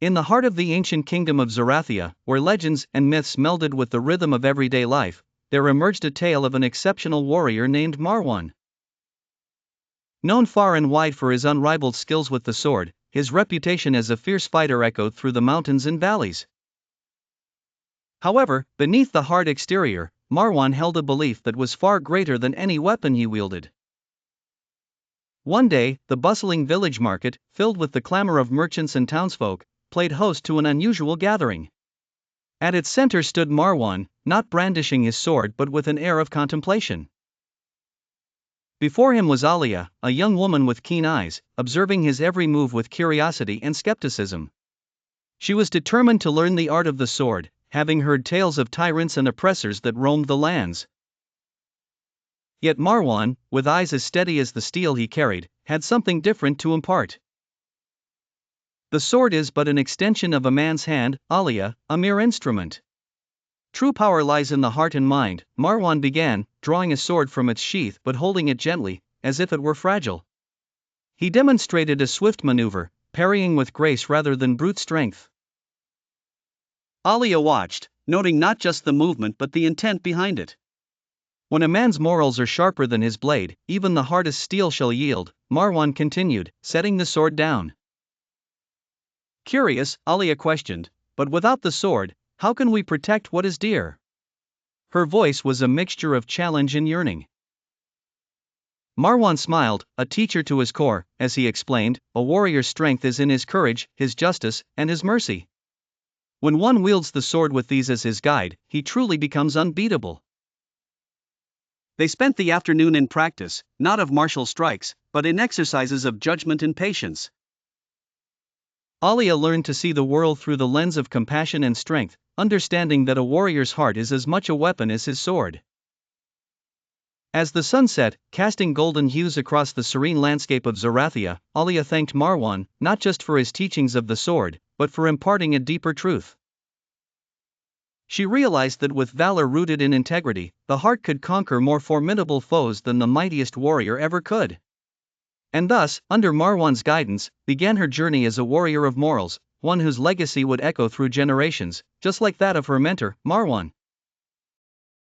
In the heart of the ancient kingdom of Zorathia, where legends and myths melded with the rhythm of everyday life, there emerged a tale of an exceptional warrior named Marwan. Known far and wide for his unrivaled skills with the sword, his reputation as a fierce fighter echoed through the mountains and valleys. However, beneath the hard exterior, Marwan held a belief that was far greater than any weapon he wielded. One day, the bustling village market, filled with the clamor of merchants and townsfolk, played host to an unusual gathering. At its center stood Marwan, not brandishing his sword but with an air of contemplation. Before him was Alia, a young woman with keen eyes, observing his every move with curiosity and skepticism. She was determined to learn the art of the sword, having heard tales of tyrants and oppressors that roamed the lands. Yet Marwan, with eyes as steady as the steel he carried, had something different to impart. The sword is but an extension of a man's hand, Alia, a mere instrument. True power lies in the heart and mind, Marwan began, drawing a sword from its sheath but holding it gently, as if it were fragile. He demonstrated a swift maneuver, parrying with grace rather than brute strength. Alia watched, noting not just the movement but the intent behind it. When a man's morals are sharper than his blade, even the hardest steel shall yield, Marwan continued, setting the sword down. Curious, Alia questioned, but without the sword, how can we protect what is dear? Her voice was a mixture of challenge and yearning. Marwan smiled, a teacher to his core, as he explained, a warrior's strength is in his courage, his justice, and his mercy. When one wields the sword with these as his guide, he truly becomes unbeatable. They spent the afternoon in practice, not of martial strikes, but in exercises of judgment and patience. Alia learned to see the world through the lens of compassion and strength, understanding that a warrior's heart is as much a weapon as his sword. As the sun set, casting golden hues across the serene landscape of Zorathia, Alia thanked Marwan, not just for his teachings of the sword, but for imparting a deeper truth. She realized that with valor rooted in integrity, the heart could conquer more formidable foes than the mightiest warrior ever could. And thus, under Marwan's guidance, began her journey as a warrior of morals, one whose legacy would echo through generations, just like that of her mentor, Marwan.